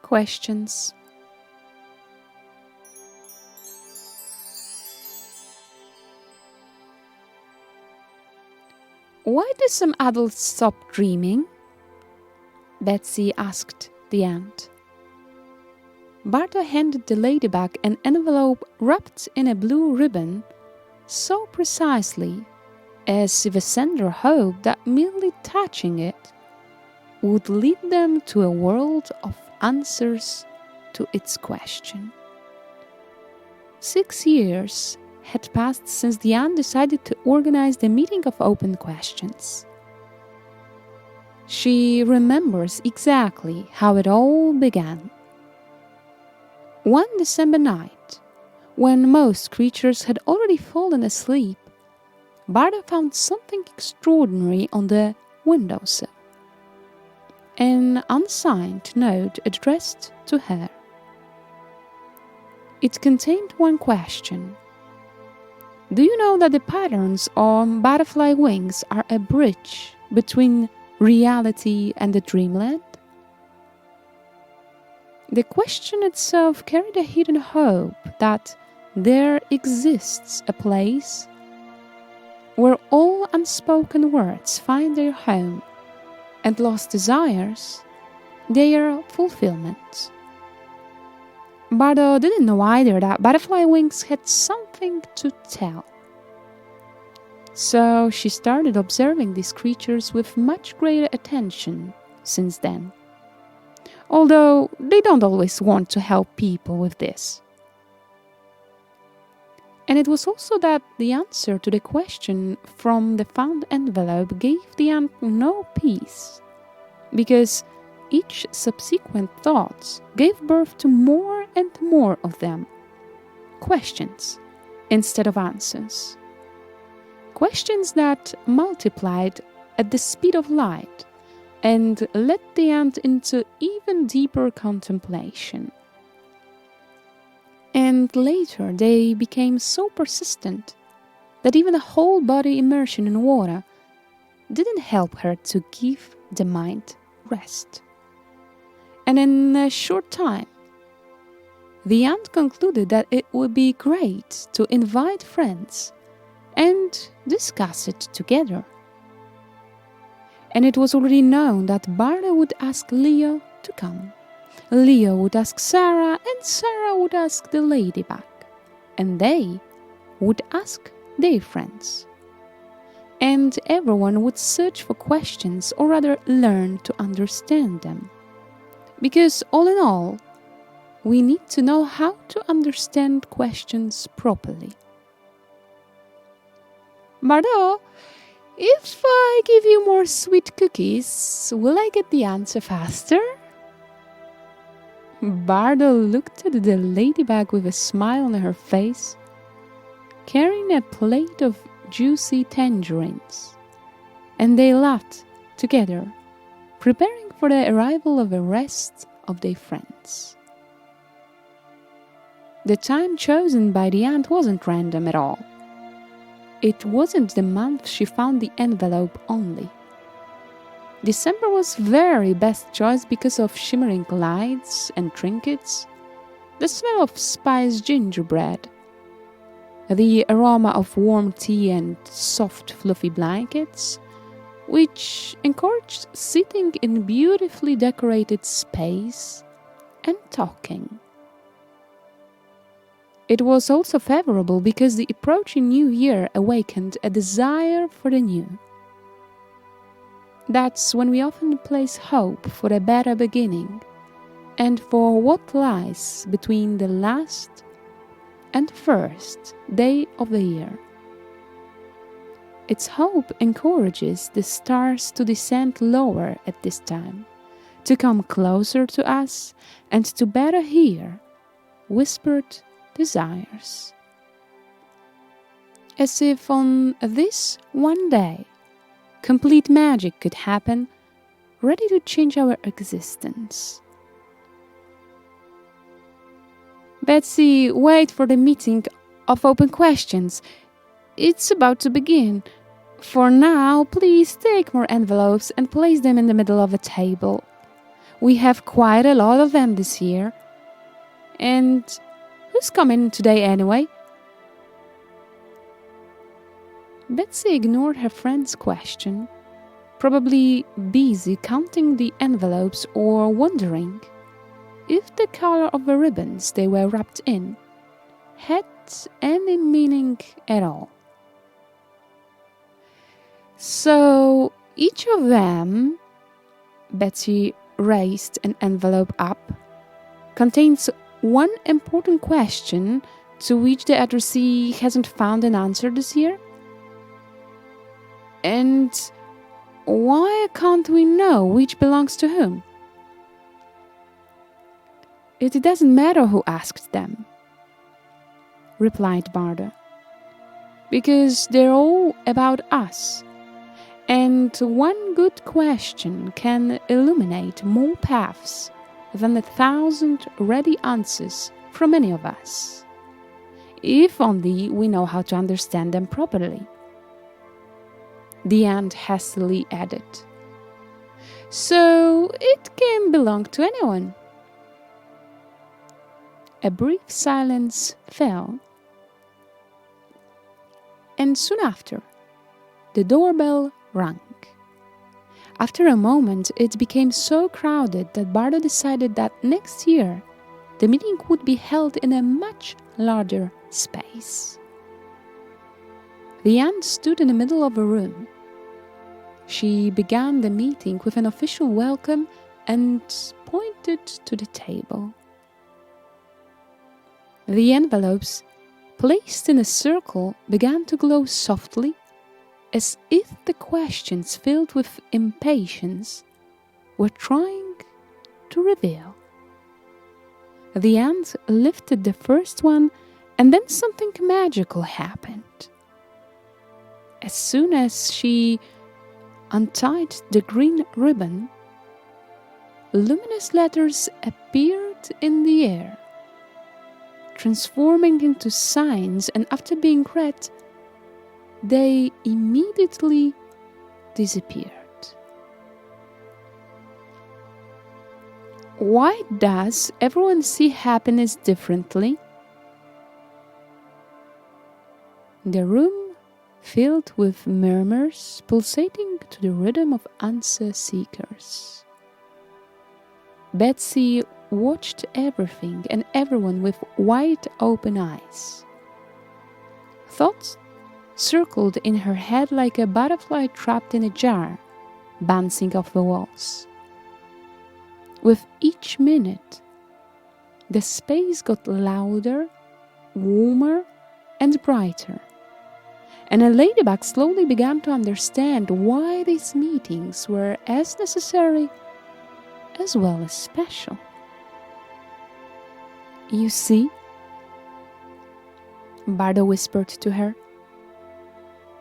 questions. Why do some adults stop dreaming? Betsy asked the ant. Bardo handed the ladybug an envelope wrapped in a blue ribbon so precisely as if the sender hoped that merely touching it would lead them to a world of answers to its question. 6 years had passed since the ant decided to organize the meeting of open questions. She remembers exactly how it all began. One December night, when most creatures had already fallen asleep, Bardo found something extraordinary on the windowsill. An unsigned note addressed to her. It contained one question. Do you know that the patterns on butterfly wings are a bridge between reality and the dreamland? The question itself carried a hidden hope that there exists a place where all unspoken words find their home and lost desires their fulfillment. Bardo didn't know either that butterfly wings had something to tell. So she started observing these creatures with much greater attention since then. Although they don't always want to help people with this. And it was also that the answer to the question from the found envelope gave the ant no peace, because each subsequent thought gave birth to more and more of them. Questions instead of answers. Questions that multiplied at the speed of light and led the ant into even deeper contemplation. And later they became so persistent that even a whole body immersion in water didn't help her to give the mind rest. And in a short time, the ant concluded that it would be great to invite friends and discuss it together. And it was already known that Bardo would ask Leo to come. Leo would ask Sarah, and Sarah would ask the ladybug. And they would ask their friends. And everyone would search for questions, or rather learn to understand them. Because all in all, we need to know how to understand questions properly. Bardo, if I give you more sweet cookies, will I get the answer faster? Bardo looked at the ladybug with a smile on her face, carrying a plate of juicy tangerines, and they laughed together, preparing for the arrival of the rest of their friends. The time chosen by the ant wasn't random at all. It wasn't the month she found the envelope only. December was very best choice because of shimmering lights and trinkets, the smell of spiced gingerbread, the aroma of warm tea and soft fluffy blankets, which encouraged sitting in beautifully decorated space and talking. It was also favorable because the approaching new year awakened a desire for the new. That's when we often place hope for a better beginning and for what lies between the last and first day of the year. Its hope encourages the stars to descend lower at this time, to come closer to us and to better hear whispered desires. As if on this one day, complete magic could happen, ready to change our existence. Betsy, wait for the meeting of open questions. It's about to begin. For now, please take more envelopes and place them in the middle of the table. We have quite a lot of them this year. And who's coming today anyway? Betsy ignored her friend's question, probably busy counting the envelopes or wondering if the color of the ribbons they were wrapped in had any meaning at all. So each of them, Betsy raised an envelope up, contains one important question to which the addressee hasn't found an answer this year. And why can't we know which belongs to whom? It doesn't matter who asked them, replied Bardo, because they're all about us. And one good question can illuminate more paths than 1,000 ready answers from any of us, if only we know how to understand them properly. The ant hastily added, so it can belong to anyone. A brief silence fell, and soon after, the doorbell rang. After a moment, it became so crowded that Bardo decided that next year the meeting would be held in a much larger space. The ant stood in the middle of a room. She began the meeting with an official welcome and pointed to the table. The envelopes, placed in a circle, began to glow softly, as if the questions filled with impatience were trying to reveal. The ant lifted the first one, and then something magical happened. As soon as she untied the green ribbon, luminous letters appeared in the air, transforming into signs, and after being read, they immediately disappeared. Why does everyone see happiness differently? The room filled with murmurs pulsating to the rhythm of answer seekers. Betsy watched everything and everyone with wide open eyes. Thoughts circled in her head like a butterfly trapped in a jar, bouncing off the walls. With each minute, the space got louder, warmer, and brighter, and a ladybug slowly began to understand why these meetings were as necessary as well as special. You see, Bardo whispered to her,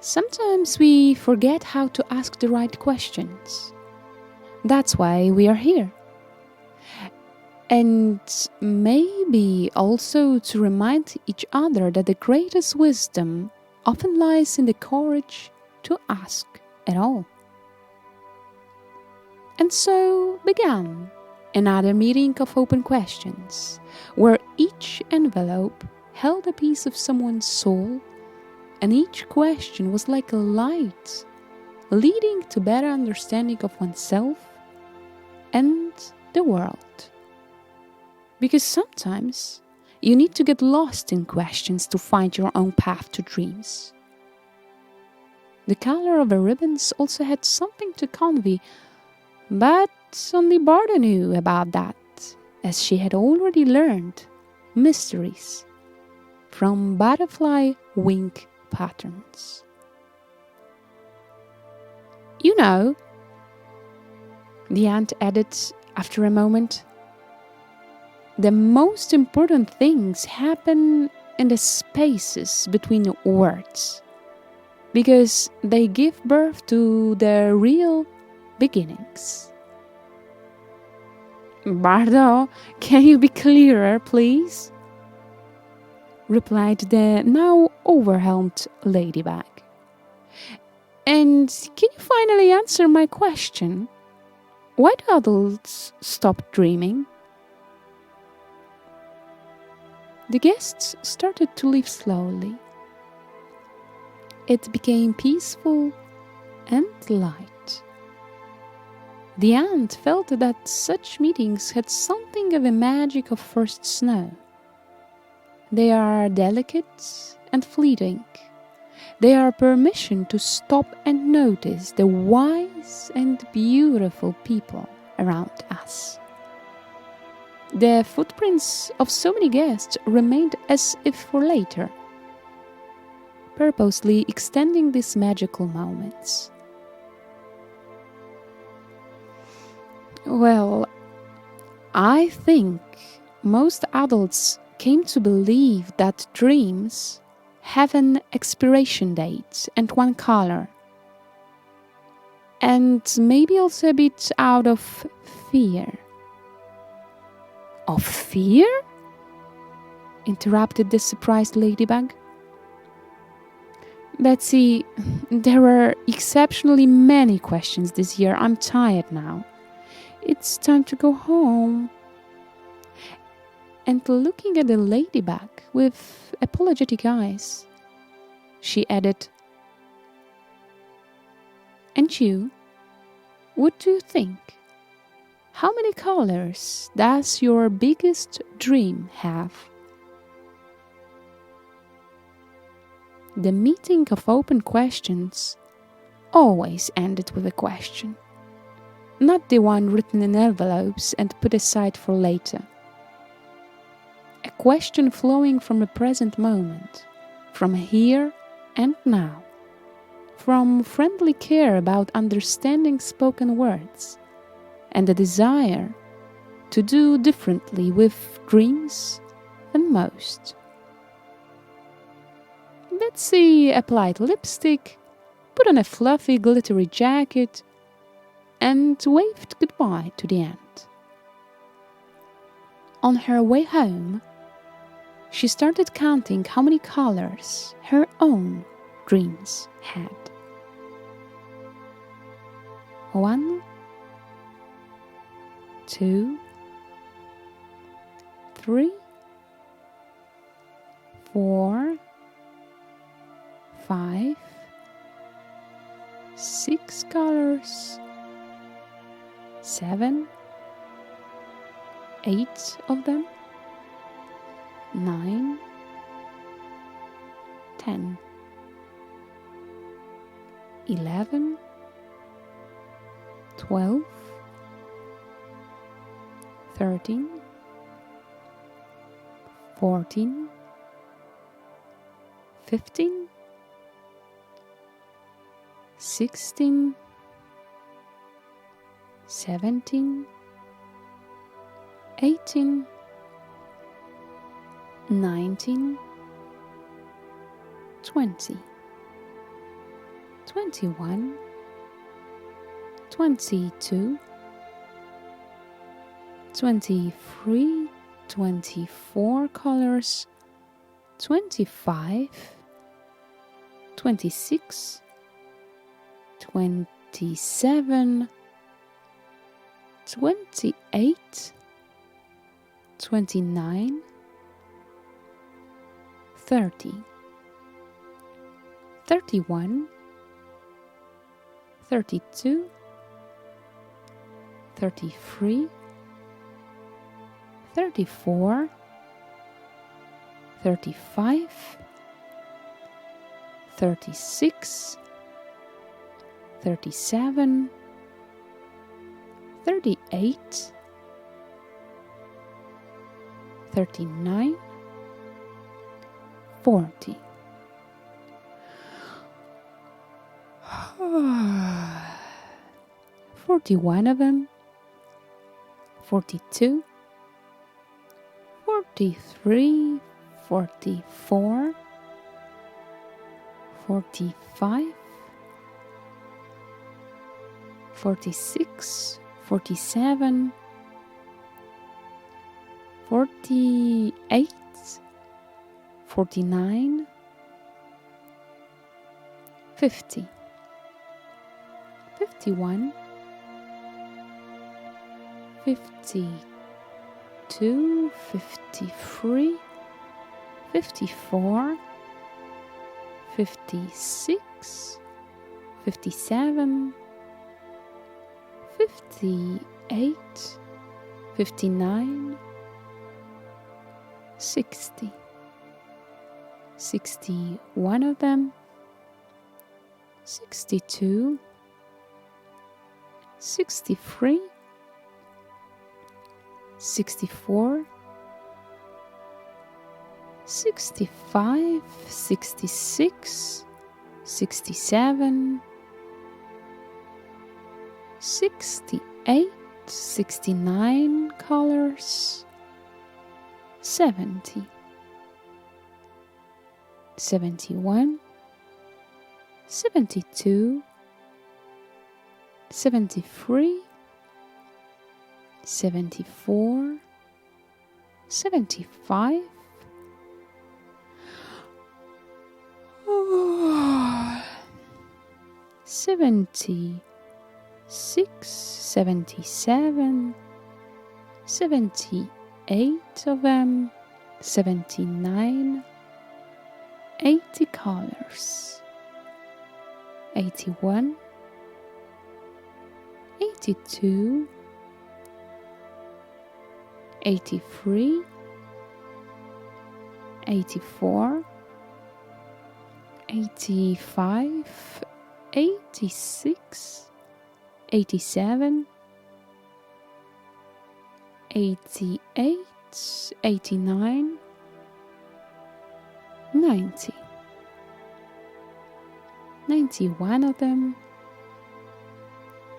sometimes we forget how to ask the right questions. That's why we are here. And maybe also to remind each other that the greatest wisdom often lies in the courage to ask at all. And so began another meeting of open questions, where each envelope held a piece of someone's soul, and each question was like a light, leading to better understanding of oneself and the world. Because sometimes you need to get lost in questions to find your own path to dreams. The color of the ribbons also had something to convey, but only Bardo knew about that, as she had already learned mysteries from butterfly wing patterns. You know, the ant added after a moment, the most important things happen in the spaces between words, because they give birth to their real beginnings. Bardo, can you be clearer, please? Replied the now overwhelmed ladybug. And can you finally answer my question? Why do adults stop dreaming? The guests started to leave slowly. It became peaceful and light. The ant felt that such meetings had something of the magic of first snow. They are delicate and fleeting. They are permission to stop and notice the wise and beautiful people around us. The footprints of so many guests remained as if for later, purposely extending these magical moments. Well, I think most adults came to believe that dreams have an expiration date and one color. And maybe also a bit out of fear. Of fear? Interrupted the surprised ladybug. Betsy, there were exceptionally many questions this year. I'm tired now. It's time to go home. And looking at the ladybug with apologetic eyes, she added, "And you, what do you think? How many colors does your biggest dream have?" The meeting of open questions always ended with a question, not the one written in envelopes and put aside for later. A question flowing from the present moment, from here and now, from friendly care about understanding spoken words, and a desire to do differently with dreams than most. Betsy applied lipstick, put on a fluffy glittery jacket, and waved goodbye to the ant. On her way home, she started counting how many colors her own dreams had. 1, 2, 3, 4, 5, 6 colors, 7, 8 of them, 9, 10, 11, 12, 13, 14, 15, 16, 17, 18, 19, 20, 21, 22, 23, 24 colors, 25, 26, 27, 28, 29, 30, 31, 32, 33, 34, 35, 36, 37, 38, 39, 40. 41 of them, 42, 43, 44, 45, 46, 47, 48, 49, 50, 51, 52, 53, 54, 56, 57, 58, 59, 60. 61 of them, 62, 63, 64, 65, 66, 67, 68, 69 colors, 70, 71, 72, 73, 74, 75, 76, 77, 78 of them, 79, 80 colors, 81, 82, 83, 84, 85, 86, 87, 88, 89, 90. 91 of them,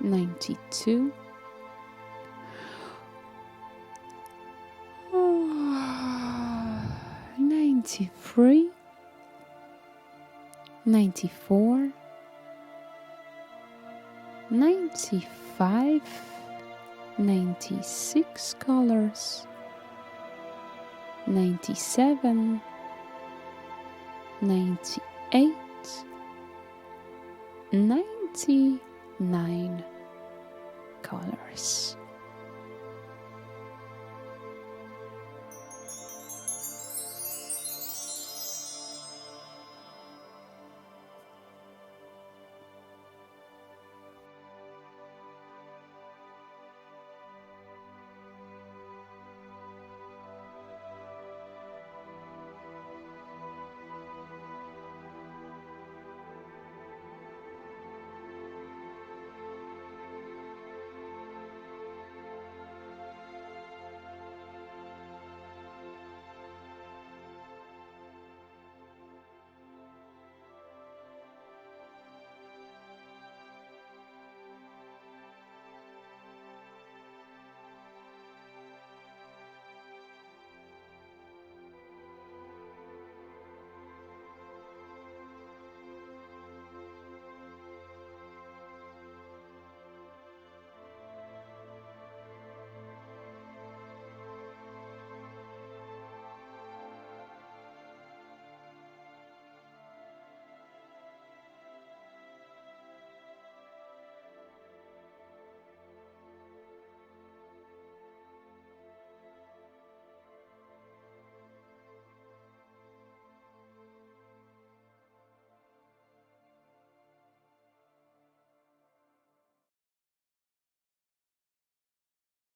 92, 93, 94, 95, 96 colors, 97, 98, 99 colors.